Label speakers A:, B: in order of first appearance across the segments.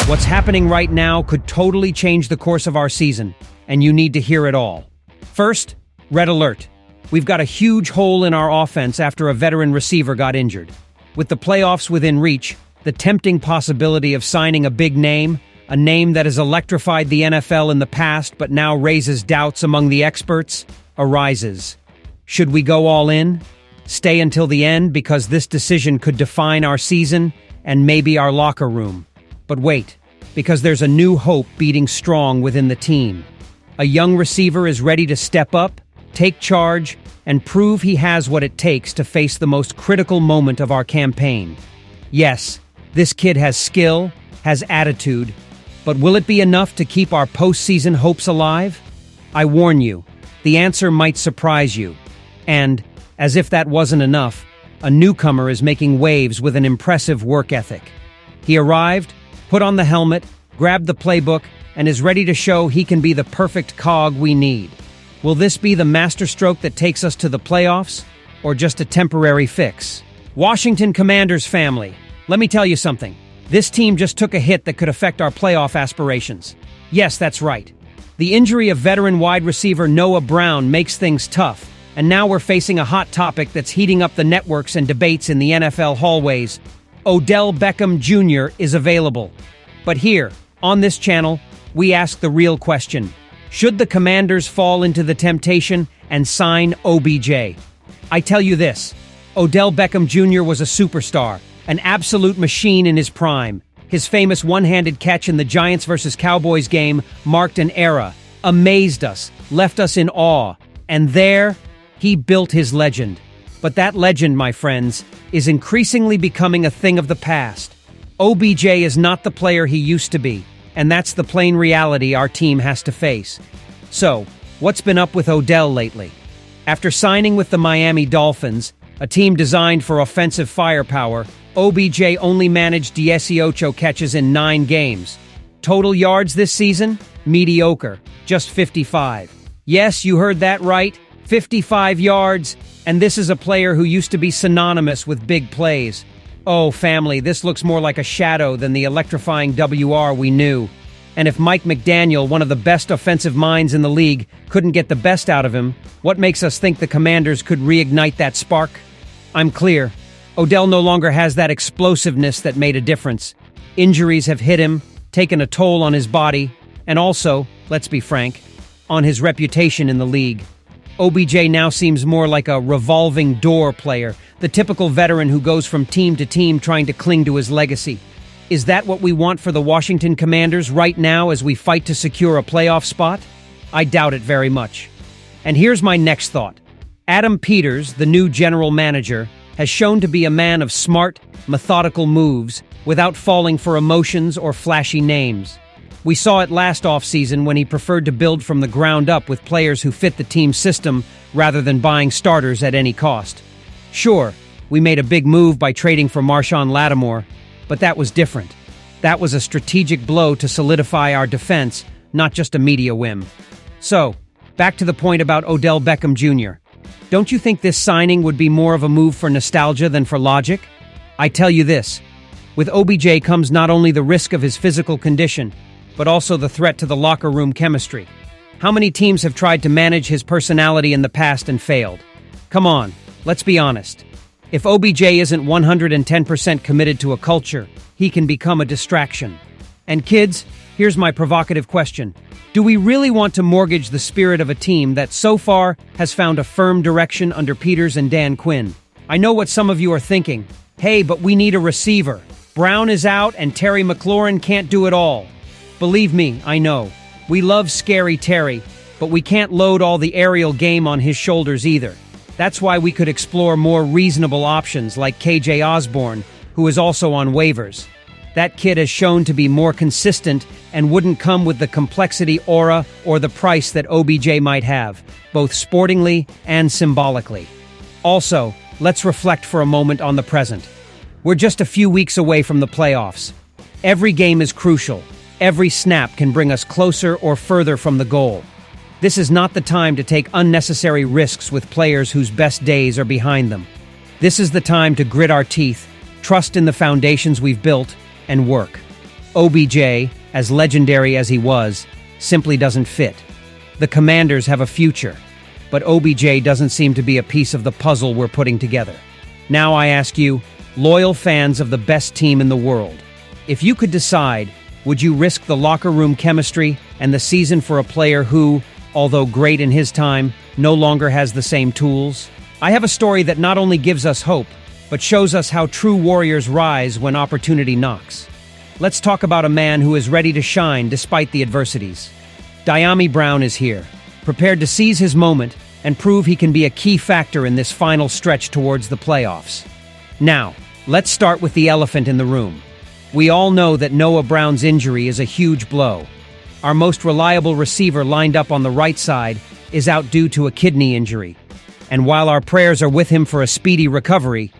A: What's happening right now could totally change the course of our season, and you need to hear it all. First, red alert. We've got a huge hole in our offense after a veteran receiver got injured. With the playoffs within reach, the tempting possibility of signing a big name, a name that has electrified the NFL in the past but now raises doubts among the experts, arises. Should we go all in? Stay until the end because this decision could define our season and maybe our locker room. But wait, because there's a new hope beating strong within the team. A young receiver is ready to step up, take charge, and prove he has what it takes to face the most critical moment of our campaign. Yes, this kid has skill, has attitude, but will it be enough to keep our postseason hopes alive? I warn you, the answer might surprise you. And, as if that wasn't enough, a newcomer is making waves with an impressive work ethic. He arrived, put on the helmet, grabbed the playbook, and is ready to show he can be the perfect cog we need. Will this be the masterstroke that takes us to the playoffs, or just a temporary fix? Washington Commanders family, let me tell you something. This team just took a hit that could affect our playoff aspirations. Yes, that's right. The injury of veteran wide receiver Noah Brown makes things tough, and now we're facing a hot topic that's heating up the networks and debates in the NFL hallways. Odell Beckham Jr. is available. But here, on this channel, we ask the real question. Should the Commanders fall into the temptation and sign OBJ? I tell you this, Odell Beckham Jr. was a superstar, an absolute machine in his prime. His famous one-handed catch in the Giants vs. Cowboys game marked an era, amazed us, left us in awe, and there, he built his legend. But that legend, my friends, is increasingly becoming a thing of the past. OBJ is not the player he used to be, and that's the plain reality our team has to face. So, what's been up with Odell lately? After signing with the Miami Dolphins, a team designed for offensive firepower, OBJ only managed 18 catches in 9 games. Total yards this season? Mediocre, just 55. Yes, you heard that right, 55 yards, and this is a player who used to be synonymous with big plays. Oh, family, this looks more like a shadow than the electrifying WR we knew. And if Mike McDaniel, one of the best offensive minds in the league, couldn't get the best out of him, what makes us think the Commanders could reignite that spark? I'm clear. Odell no longer has that explosiveness that made a difference. Injuries have hit him, taken a toll on his body, and also, let's be frank, on his reputation in the league. OBJ now seems more like a revolving door player, the typical veteran who goes from team to team trying to cling to his legacy. Is that what we want for the Washington Commanders right now as we fight to secure a playoff spot? I doubt it very much. And here's my next thought. Adam Peters, the new general manager, has shown to be a man of smart, methodical moves without falling for emotions or flashy names. We saw it last offseason when he preferred to build from the ground up with players who fit the team's system rather than buying starters at any cost. Sure, we made a big move by trading for Marshawn Lattimore, but that was different. That was a strategic blow to solidify our defense, not just a media whim. So, back to the point about Odell Beckham Jr. Don't you think this signing would be more of a move for nostalgia than for logic? I tell you this, with OBJ comes not only the risk of his physical condition, but also the threat to the locker room chemistry. How many teams have tried to manage his personality in the past and failed? Come on, let's be honest. If OBJ isn't 110% committed to a culture, he can become a distraction. And kids, here's my provocative question. Do we really want to mortgage the spirit of a team that so far has found a firm direction under Peters and Dan Quinn? I know what some of you are thinking. Hey, but we need a receiver. Brown is out and Terry McLaurin can't do it all. Believe me, I know. We love scary Terry, but we can't load all the aerial game on his shoulders either. That's why we could explore more reasonable options like KJ Osborne, who is also on waivers. That kid has shown to be more consistent and wouldn't come with the complexity, aura, or the price that OBJ might have, both sportingly and symbolically. Also, let's reflect for a moment on the present. We're just a few weeks away from the playoffs. Every game is crucial. Every snap can bring us closer or further from the goal. This is not the time to take unnecessary risks with players whose best days are behind them. This is the time to grit our teeth, trust in the foundations we've built, and work. OBJ, as legendary as he was, simply doesn't fit. The Commanders have a future, but OBJ doesn't seem to be a piece of the puzzle we're putting together. Now I ask you, loyal fans of the best team in the world, if you could decide, would you risk the locker room chemistry and the season for a player who, although great in his time, no longer has the same tools? I have a story that not only gives us hope, but shows us how true warriors rise when opportunity knocks. Let's talk about a man who is ready to shine despite the adversities. Diami Brown is here, prepared to seize his moment and prove he can be a key factor in this final stretch towards the playoffs. Now, let's start with the elephant in the room. We all know that Noah Brown's injury is a huge blow. Our most reliable receiver lined up on the right side is out due to a kidney injury. And while our prayers are with him for a speedy recovery,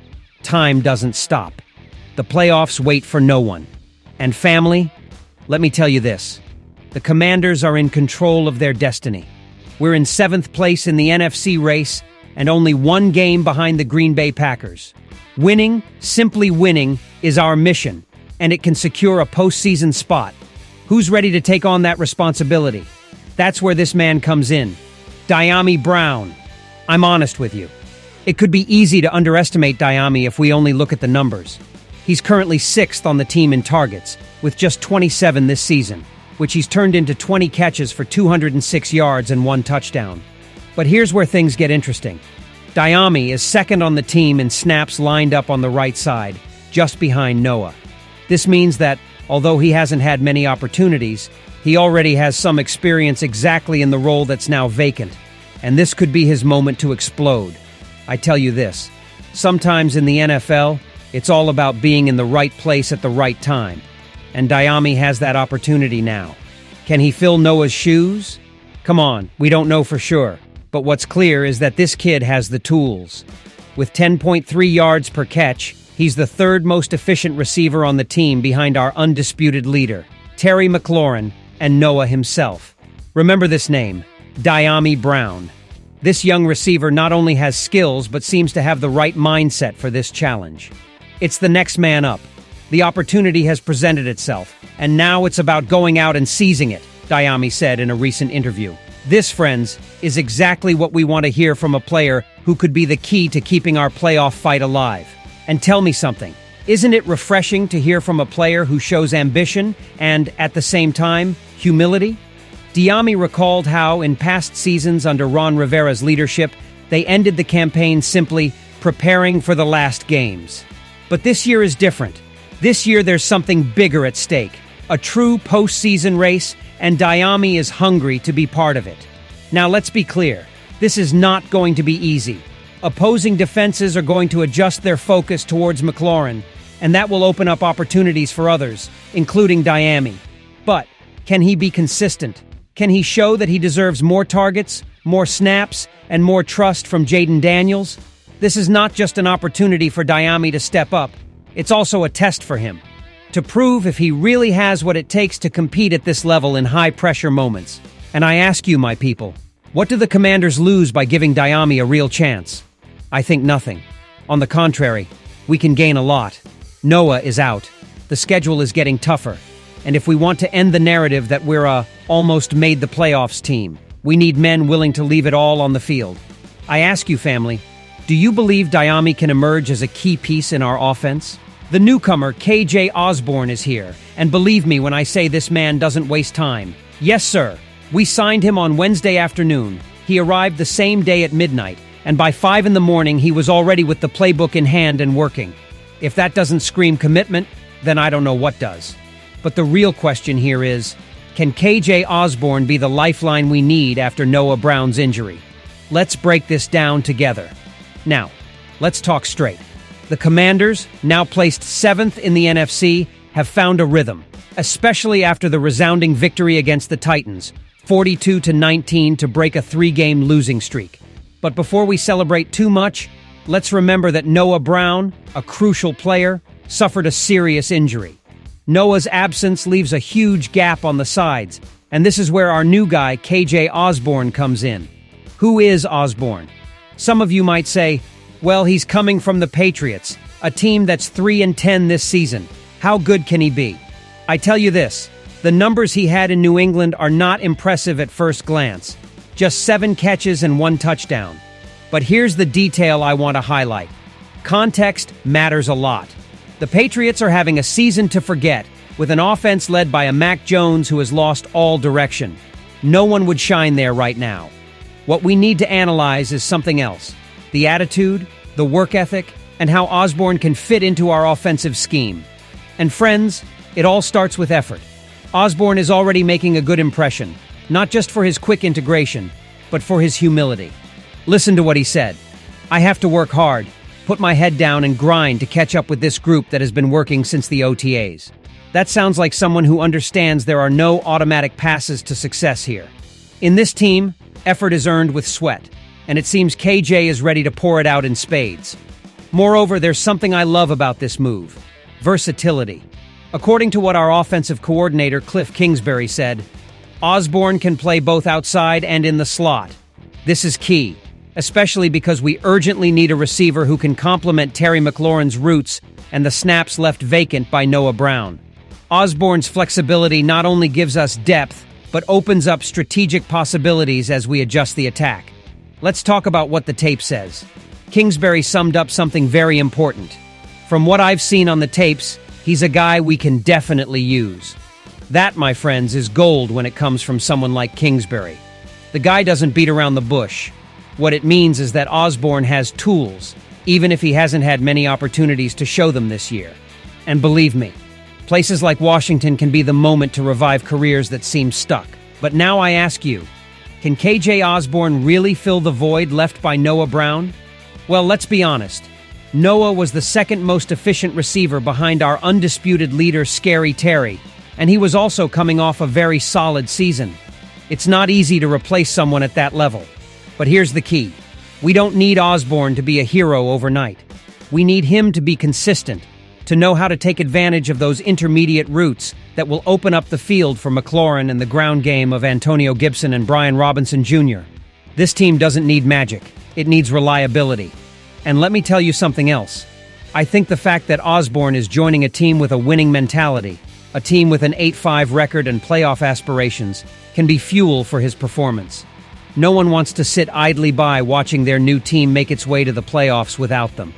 A: time doesn't stop. The playoffs wait for no one. And family, let me tell you this. The Commanders are in control of their destiny. We're in 7th place in the NFC race and only one game behind the Green Bay Packers. Winning, simply winning, is our mission, and it can secure a postseason spot. Who's ready to take on that responsibility? That's where this man comes in. Diami Brown. I'm honest with you. It could be easy to underestimate Diami if we only look at the numbers. He's currently 6th on the team in targets, with just 27 this season, which he's turned into 20 catches for 206 yards and 1 touchdown. But here's where things get interesting. Diami is 2nd on the team in snaps lined up on the right side, just behind Noah. This means that, although he hasn't had many opportunities, he already has some experience exactly in the role that's now vacant, and this could be his moment to explode. I tell you this, sometimes in the NFL, it's all about being in the right place at the right time, and Diami has that opportunity now. Can he fill Noah's shoes? Come on, we don't know for sure, but what's clear is that this kid has the tools. With 10.3 yards per catch, he's the 3rd most efficient receiver on the team behind our undisputed leader, Terry McLaurin, and Noah himself. Remember this name, Diami Brown. This young receiver not only has skills but seems to have the right mindset for this challenge. It's the next man up. The opportunity has presented itself, and now it's about going out and seizing it, Diami said in a recent interview. This, friends, is exactly what we want to hear from a player who could be the key to keeping our playoff fight alive. And tell me something, isn't it refreshing to hear from a player who shows ambition and, at the same time, humility? Diami recalled how, in past seasons under Ron Rivera's leadership, they ended the campaign simply preparing for the last games. But this year is different. This year there's something bigger at stake, a true postseason race, and Diami is hungry to be part of it. Now let's be clear, this is not going to be easy. Opposing defenses are going to adjust their focus towards McLaurin, and that will open up opportunities for others, including Diami. But can he be consistent? Can he show that he deserves more targets, more snaps, and more trust from Jaden Daniels? This is not just an opportunity for Diami to step up, it's also a test for him, to prove if he really has what it takes to compete at this level in high-pressure moments. And I ask you, my people, what do the Commanders lose by giving Diami a real chance? I think nothing. On the contrary, we can gain a lot. Noah is out. The schedule is getting tougher. And if we want to end the narrative that we're a almost made the playoffs team, we need men willing to leave it all on the field. I ask you, family, do you believe Diami can emerge as a key piece in our offense? The newcomer, KJ Osborne, is here, and believe me when I say this man doesn't waste time. Yes, sir. We signed him on Wednesday afternoon. He arrived the same day at midnight, and by 5 in the morning he was already with the playbook in hand and working. If that doesn't scream commitment, then I don't know what does. But the real question here is, can KJ Osborne be the lifeline we need after Noah Brown's injury? Let's break this down together. Now, let's talk straight. The Commanders, now placed 7th in the NFC, have found a rhythm, especially after the resounding victory against the Titans, 42-19 to break a 3-game losing streak. But before we celebrate too much, let's remember that Noah Brown, a crucial player, suffered a serious injury. Noah's absence leaves a huge gap on the sides, and this is where our new guy, KJ Osborne, comes in. Who is Osborne? Some of you might say, well, he's coming from the Patriots, a team that's 3-10 this season. How good can he be? I tell you this, the numbers he had in New England are not impressive at first glance. Just 7 catches and 1 touchdown. But here's the detail I want to highlight. Context matters a lot. The Patriots are having a season to forget, with an offense led by a Mac Jones who has lost all direction. No one would shine there right now. What we need to analyze is something else. The attitude, the work ethic, and how Osborne can fit into our offensive scheme. And friends, it all starts with effort. Osborne is already making a good impression, not just for his quick integration, but for his humility. Listen to what he said. "I have to work hard, put my head down and grind to catch up with this group that has been working since the OTAs." That sounds like someone who understands there are no automatic passes to success here. In this team, effort is earned with sweat, and it seems KJ is ready to pour it out in spades. Moreover, there's something I love about this move: versatility. According to what our offensive coordinator Cliff Kingsbury said, Osborne can play both outside and in the slot. This is key, especially because we urgently need a receiver who can complement Terry McLaurin's routes and the snaps left vacant by Noah Brown. Osborne's flexibility not only gives us depth, but opens up strategic possibilities as we adjust the attack. Let's talk about what the tape says. Kingsbury summed up something very important. From what I've seen on the tapes, he's a guy we can definitely use. That, my friends, is gold when it comes from someone like Kingsbury. The guy doesn't beat around the bush. What it means is that Osborne has tools, even if he hasn't had many opportunities to show them this year. And believe me, places like Washington can be the moment to revive careers that seem stuck. But now I ask you, can KJ Osborne really fill the void left by Noah Brown? Well, let's be honest. Noah was the second most efficient receiver behind our undisputed leader, Scary Terry, and he was also coming off a very solid season. It's not easy to replace someone at that level. But here's the key. We don't need Osborne to be a hero overnight. We need him to be consistent, to know how to take advantage of those intermediate routes that will open up the field for McLaurin and the ground game of Antonio Gibson and Brian Robinson Jr. This team doesn't need magic. It needs reliability. And let me tell you something else. I think the fact that Osborne is joining a team with a winning mentality, a team with an 8-5 record and playoff aspirations, can be fuel for his performance. No one wants to sit idly by watching their new team make its way to the playoffs without them.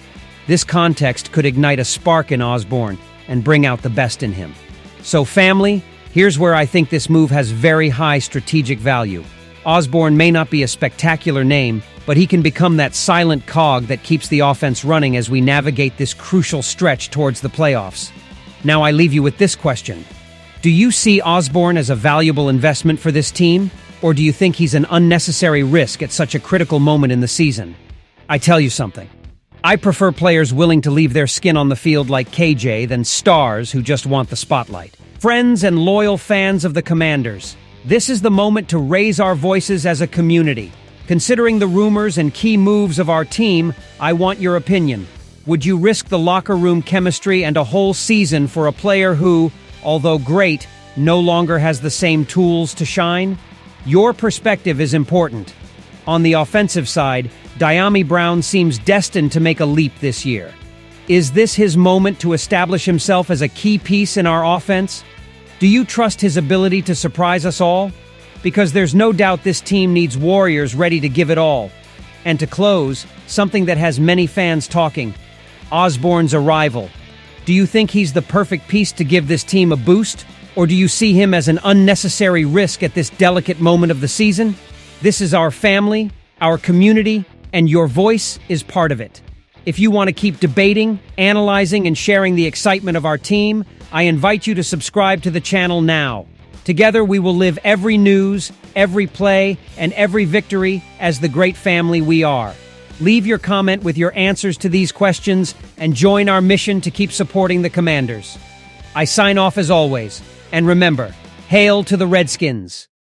A: This context could ignite a spark in Osborne and bring out the best in him. So family, here's where I think this move has very high strategic value. Osborne may not be a spectacular name, but he can become that silent cog that keeps the offense running as we navigate this crucial stretch towards the playoffs. Now I leave you with this question. Do you see Osborne as a valuable investment for this team, or do you think he's an unnecessary risk at such a critical moment in the season? I tell you something. I prefer players willing to leave their skin on the field like KJ than stars who just want the spotlight. Friends and loyal fans of the Commanders, this is the moment to raise our voices as a community. Considering the rumors and key moves of our team, I want your opinion. Would you risk the locker room chemistry and a whole season for a player who, although great, no longer has the same tools to shine? Your perspective is important. On the offensive side, Diami Brown seems destined to make a leap this year. Is this his moment to establish himself as a key piece in our offense? Do you trust his ability to surprise us all? Because there's no doubt this team needs warriors ready to give it all. And to close, something that has many fans talking: Osborne's arrival. Do you think he's the perfect piece to give this team a boost? Or do you see him as an unnecessary risk at this delicate moment of the season? This is our family, our community, and your voice is part of it. If you want to keep debating, analyzing, and sharing the excitement of our team, I invite you to subscribe to the channel now. Together we will live every news, every play, and every victory as the great family we are. Leave your comment with your answers to these questions and join our mission to keep supporting the Commanders. I sign off as always, and remember, hail to the Redskins!